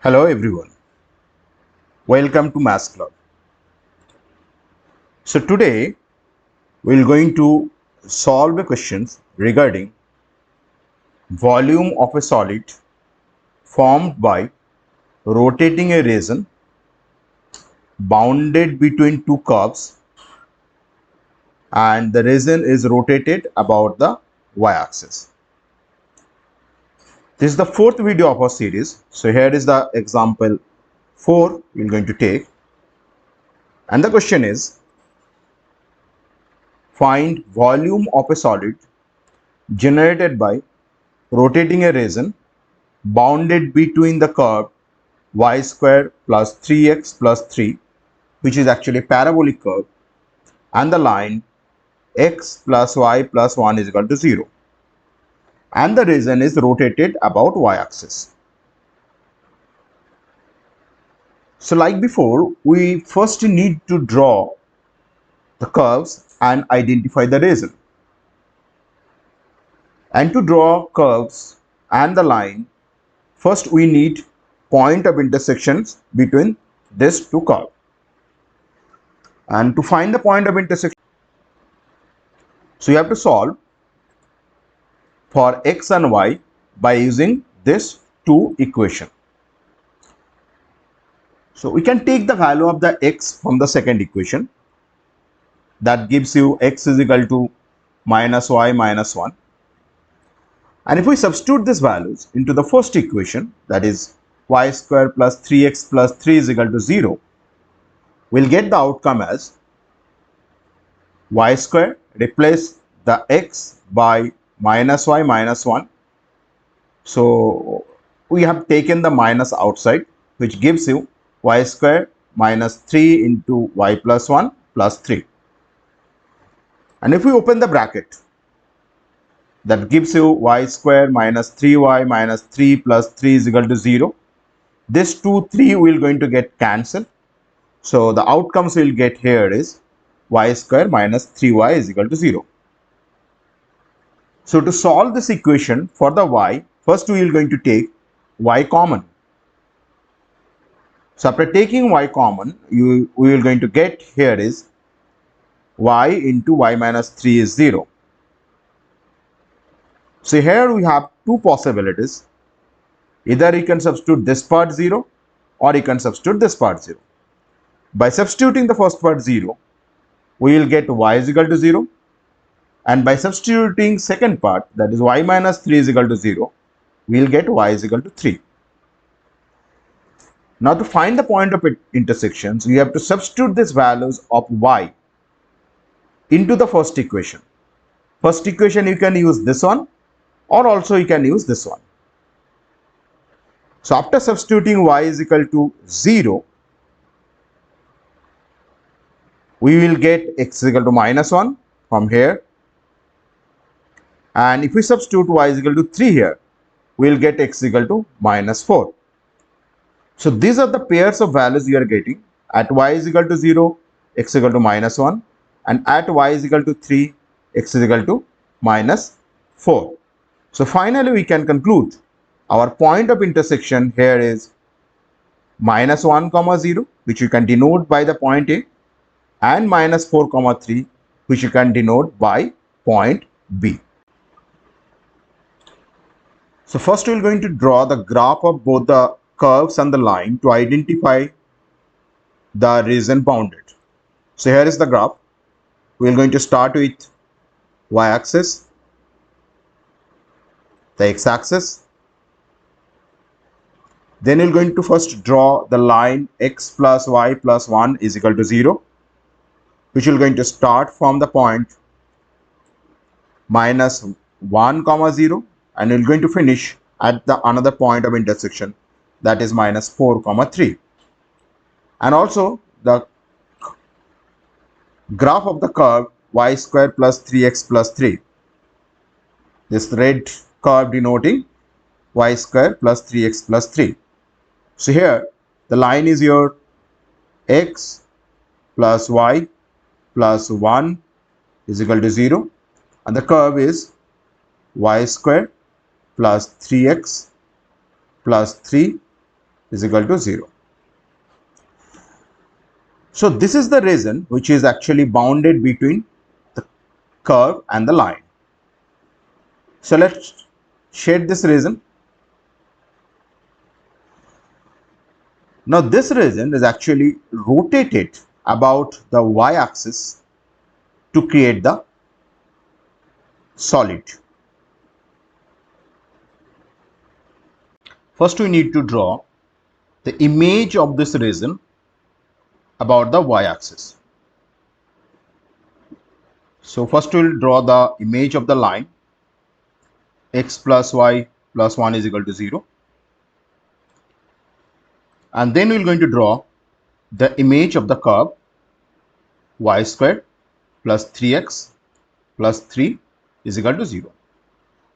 Hello everyone, welcome to Maths Club. So today we are going to solve a questions regarding volume of a solid formed by rotating a resin bounded between two curves, and the resin is rotated about the y-axis. This is the fourth video of our series. So here is the example 4 we are going to take, and the question is, find volume of a solid generated by rotating a resin bounded between the curve y square plus 3x plus 3, which is actually a parabolic curve, and the line x plus y plus 1 is equal to 0, and the resin is rotated about y-axis. So like before, we first need to draw the curves and identify the resin. And to draw curves and the line, first we need point of intersections between these two curves. And to find the point of intersection, so you have to solve for x and y by using this two equation. So we can take the value of the x from the second equation. That gives you x is equal to minus y minus 1. And if we substitute these values into the first equation, that is y square plus 3x plus 3 is equal to 0, we'll get the outcome as y square, replace the x by minus y minus 1. So we have taken the minus outside, which gives you y square minus 3 into y plus 1 plus 3. And if we open the bracket, that gives you y square minus 3y minus 3 plus 3 is equal to 0. This 2, 3 will going to get cancelled. So the outcomes we'll get here is y square minus 3y is equal to 0. So to solve this equation for the y, first we are going to take y common. So after taking y common, we are going to get here is y into y minus 3 is 0. So here we have two possibilities. Either you can substitute this part 0 or you can substitute this part 0. By substituting the first part 0, we will get y is equal to 0. And by substituting second part, that is y minus 3 is equal to 0, we will get y is equal to 3. Now to find the point of intersections, we have to substitute these values of y into the first equation. First equation you can use this one, or also you can use this one. So after substituting y is equal to 0, we will get x is equal to minus 1 from here. And if we substitute y is equal to 3 here, we will get x is equal to minus 4. So these are the pairs of values you are getting. At y is equal to 0, x is equal to minus 1. And at y is equal to 3, x is equal to minus 4. So finally we can conclude our point of intersection here is minus 1 comma 0, which you can denote by the point A, and minus 4 comma 3, which you can denote by point B. So first we are going to draw the graph of both the curves and the line to identify the resin bounded. So here is the graph. We are going to start with y-axis, the x-axis. Then we are going to first draw the line x plus y plus 1 is equal to 0, which will going to start from the point minus 1 comma 0, and we are going to finish at the another point of intersection, that is minus 4 comma 3. And also the graph of the curve y square plus 3x plus 3, this red curve denoting y square plus 3x plus 3. So here the line is your x plus y plus 1 is equal to 0, and the curve is y square plus 3x plus 3 is equal to 0. So this is the region which is actually bounded between the curve and the line. So let's shade this region. Now this region is actually rotated about the y-axis to create the solid. First we need to draw the image of this region about the y-axis. So first we will draw the image of the line x plus y plus 1 is equal to 0. And then we are going to draw the image of the curve y squared plus 3x plus 3 is equal to 0.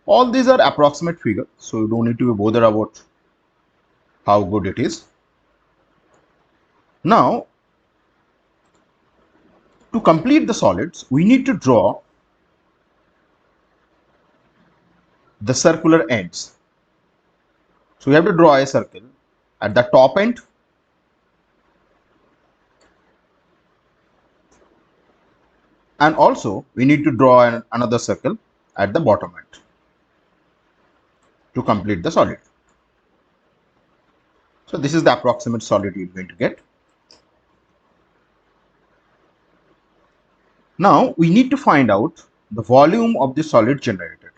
All these are approximate figures, so you don't need to be bothered about how good it is. Now, to complete the solids, we need to draw the circular ends. So we have to draw a circle at the top end and also we need to draw another circle at the bottom end to complete the solid. So this is the approximate solid you are going to get. Now we need to find out the volume of the solid generated.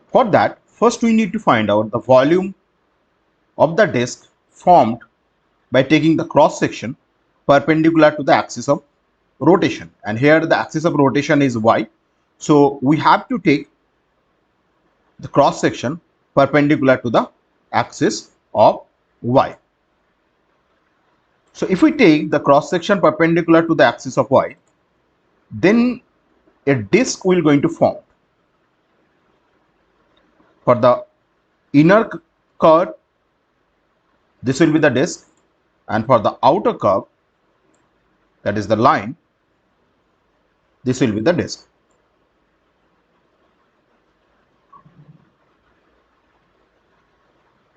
For that, first we need to find out the volume of the disk formed by taking the cross section perpendicular to the axis of rotation, and here the axis of rotation is y. So we have to take the cross section perpendicular to the axis of y. So if we take the cross section perpendicular to the axis of y, then a disk will going to form. For the inner curve, this will be the disk, and for the outer curve, that is the line, this will be the disk.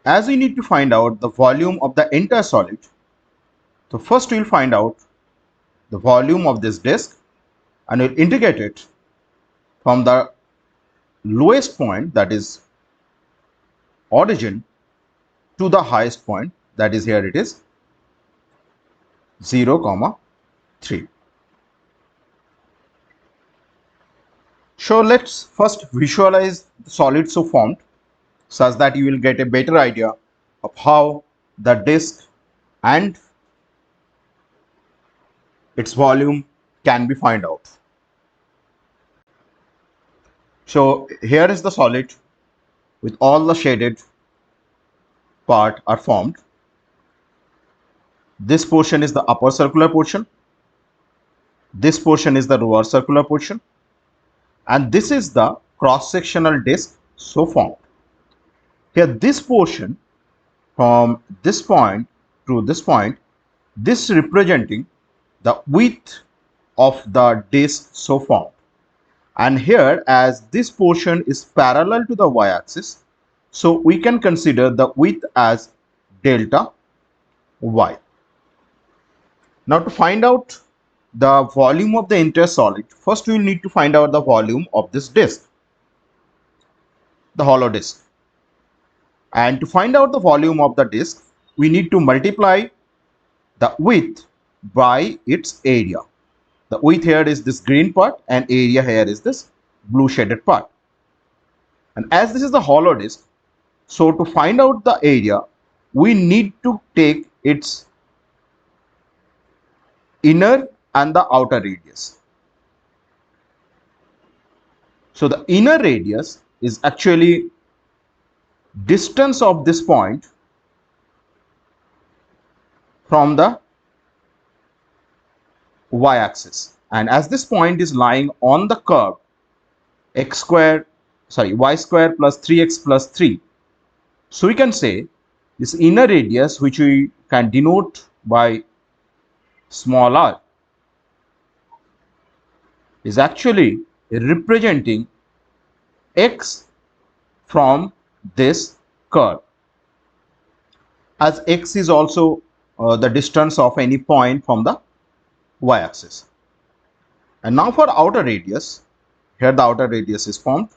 As we need to find out the volume of the entire solid, so first we will find out the volume of this disk and we'll integrate it from the lowest point, that is origin, to the highest point, that is here it is 0, 3. So let's first visualize the solid so formed such that you will get a better idea of how the disk and its volume can be found out. So here is the solid with all the shaded part are formed. This portion is the upper circular portion, this portion is the lower circular portion, and this is the cross-sectional disk so formed. Here this portion from this point to this point, this representing the width of the disk so formed, and here as this portion is parallel to the y-axis, so we can consider the width as delta y. Now to find out the volume of the entire solid, first we will need to find out the volume of this disk, the hollow disk. And to find out the volume of the disk, we need to multiply the width by its area. The width here is this green part and area here is this blue shaded part. And as this is the hollow disk, so to find out the area, we need to take its inner and the outer radius. So the inner radius is actually distance of this point from the y-axis, and as this point is lying on the curve y square plus 3x plus 3, so we can say this inner radius, which we can denote by small r, is actually representing x from this curve. as x is also the distance of any point from the y-axis. And now for outer radius, here the outer radius is formed.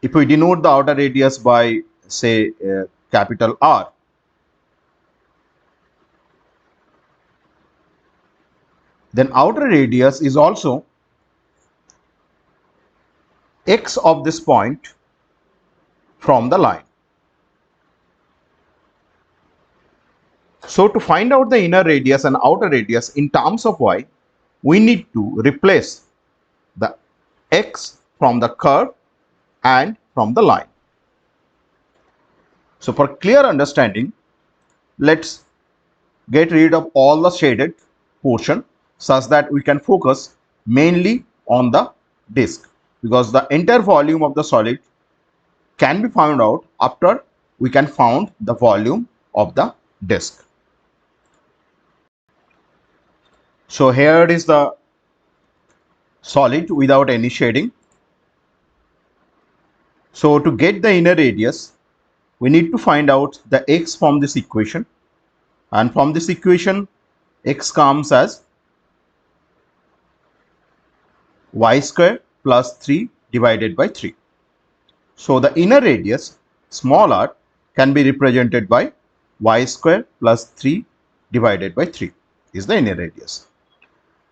If we denote the outer radius by say capital R, then outer radius is also x of this point from the line. So to find out the inner radius and outer radius in terms of y, we need to replace the x from the curve and from the line. So for clear understanding, let's get rid of all the shaded portion such that we can focus mainly on the disk, because the entire volume of the solid can be found out after we can found the volume of the disk. So here is the solid without any shading. So to get the inner radius, we need to find out the x from this equation, and from this equation x comes as y square plus 3 divided by 3. So the inner radius small r can be represented by y square plus 3 divided by 3 is the inner radius.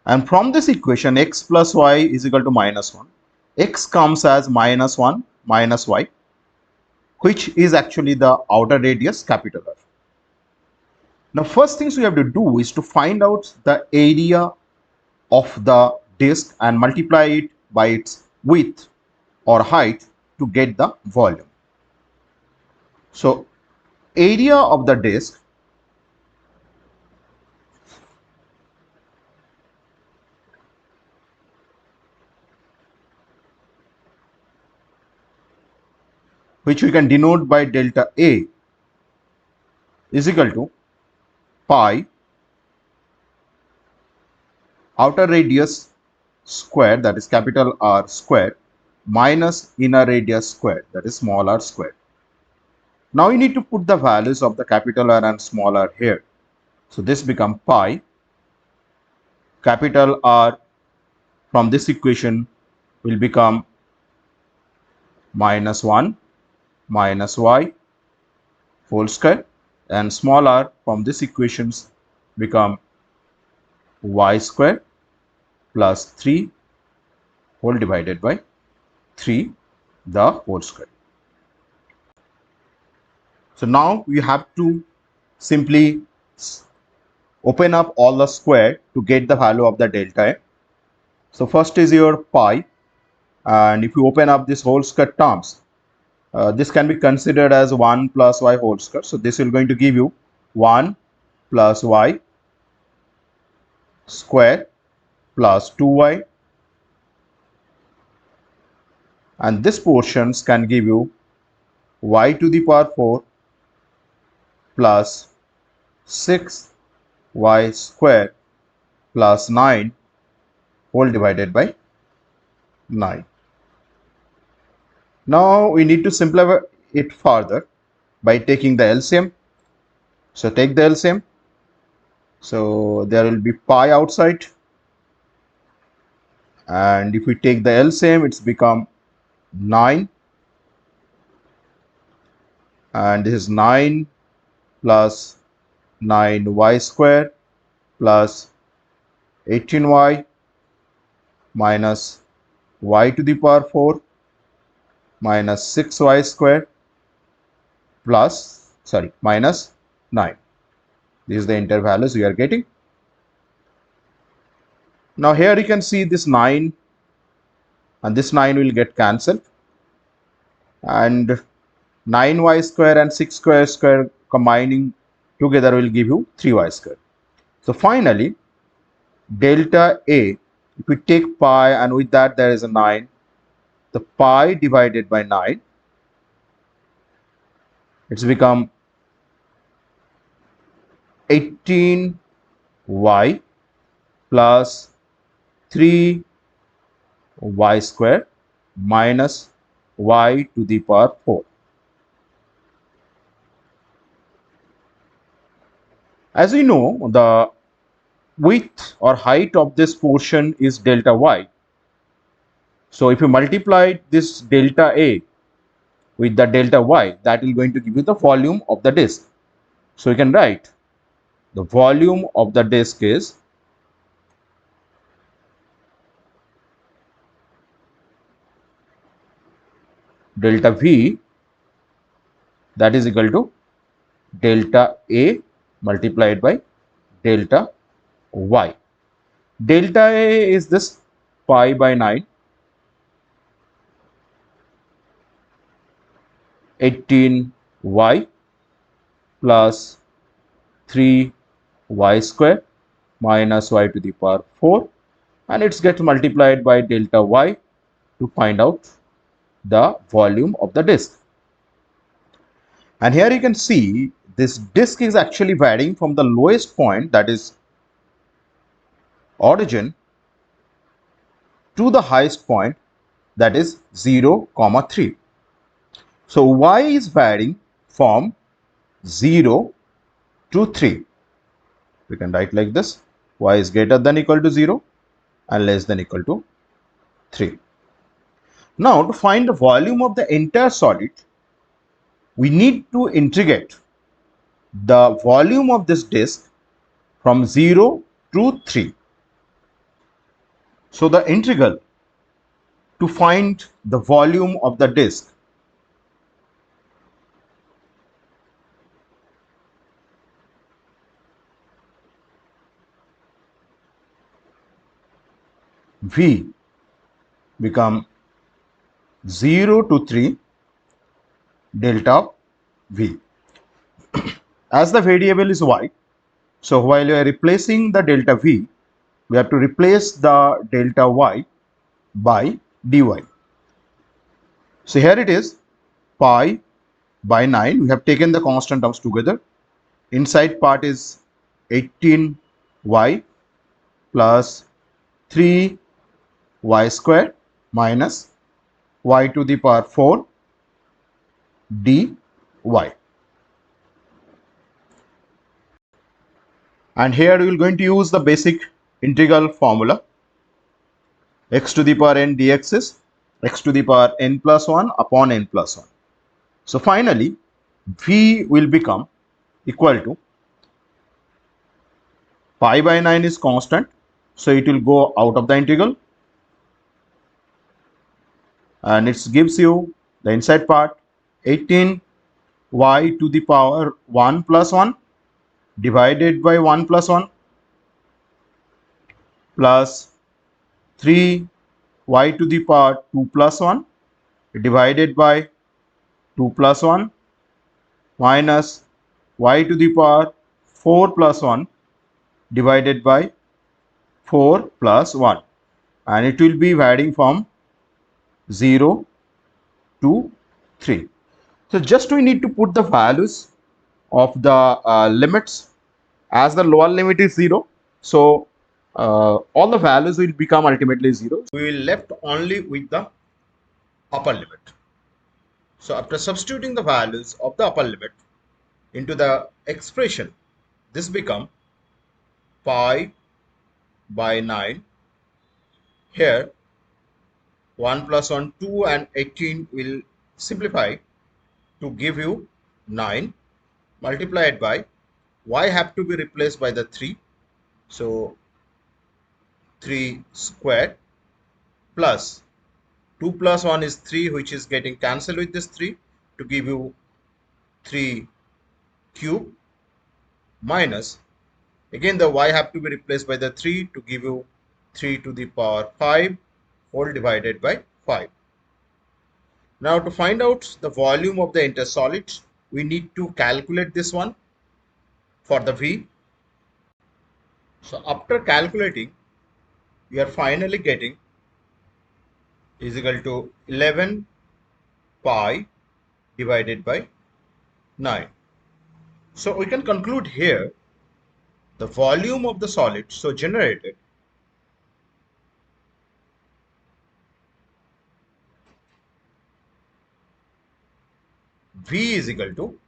And from this equation x plus y is equal to minus 1. X comes as minus 1 minus y, which is actually the outer radius capital R. Now first things we have to do is to find out the area of the disk and multiply it by its width or height to get the volume. So area of the disk which we can denote by delta A is equal to pi outer radius square, that is capital R square, minus inner radius square, that is small r square. Now you need to put the values of the capital R and small r here. So this becomes pi capital R from this equation will become minus 1 minus y whole square, and small r from this equations become y square plus 3 whole divided by 3 the whole square. So now you have to simply open up all the square to get the value of the delta A. So first is your pi, and if you open up this whole square terms, this can be considered as 1 plus y whole square. So this is going to give you 1 plus y square plus 2y, and this portions can give you y to the power 4 plus 6y square plus 9 whole divided by 9. Now we need to simplify it further by taking the LCM. So take the LCM. So there will be pi outside, and if we take the LCM, it's become 9, and this is 9 plus 9y square plus 18y minus y to the power 4 minus 6y square plus minus 9. This is the entire values we are getting. Now here you can see this 9 and this 9 will get cancelled, and 9y square and 6y square combining together will give you 3y square. So finally delta A, if we take pi and with that there is a 9, the pi divided by 9, it's become 18y plus 3y square minus y to the power 4. As we know, the width or height of this portion is delta y. So if you multiply this delta A with the delta y, that is going to give you the volume of the disk. So you can write the volume of the disk is delta V, that is equal to delta A multiplied by delta y. Delta A is this pi by 9, 18y plus 3y square minus y to the power 4, and it gets multiplied by delta y to find out the volume of the disk. And here you can see this disk is actually varying from the lowest point, that is origin, to the highest point, that is 0, 3. So y is varying from 0 to 3. We can write like this: y is greater than equal to 0 and less than equal to 3. Now to find the volume of the entire solid, we need to integrate the volume of this disk from 0 to 3. So the integral to find the volume of the disk, V, become 0 to 3 delta V. As the variable is y, so while you are replacing the delta V, we have to replace the delta y by dy. So here it is pi by 9. We have taken the constant terms together. Inside part is 18y plus 3y square minus y to the power 4 dy. And here we are going to use the basic integral formula. X to the power n dx is x to the power n plus 1 upon n plus 1. So finally, V will become equal to pi by 9 is constant, so it will go out of the integral, and it gives you the inside part 18 y to the power 1 plus 1 divided by 1 plus 1 plus 3 y to the power 2 plus 1 divided by 2 plus 1 minus y to the power 4 plus 1 divided by 4 plus 1, and it will be varying from 0 to 3. So just we need to put the values of the limits, as the lower limit is 0. So all the values will become ultimately 0. We will left only with the upper limit. So after substituting the values of the upper limit into the expression, this become pi by 9. Here 1 plus 1, 2 and 18 will simplify to give you 9 multiplied by y have to be replaced by the 3. So 3 squared plus 2 plus 1 is 3, which is getting cancelled with this 3 to give you 3 cube, minus again the y have to be replaced by the 3 to give you 3 to the power 5 whole divided by 5. Now to find out the volume of the intersolid, we need to calculate this one for the V. So after calculating, we are finally getting is equal to 11 pi divided by 9. So we can conclude here the volume of the solid so generated V is equal to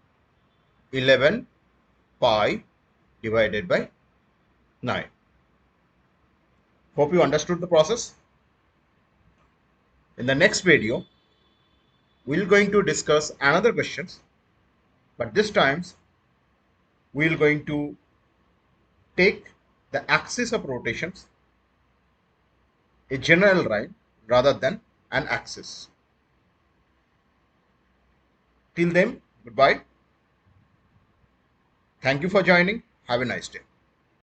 11 pi divided by 9. Hope you understood the process. In the next video, we're going to discuss another questions, but this times we're going to take the axis of rotations, a general line rather than an axis. Till then, goodbye. Thank you for joining. Have a nice day.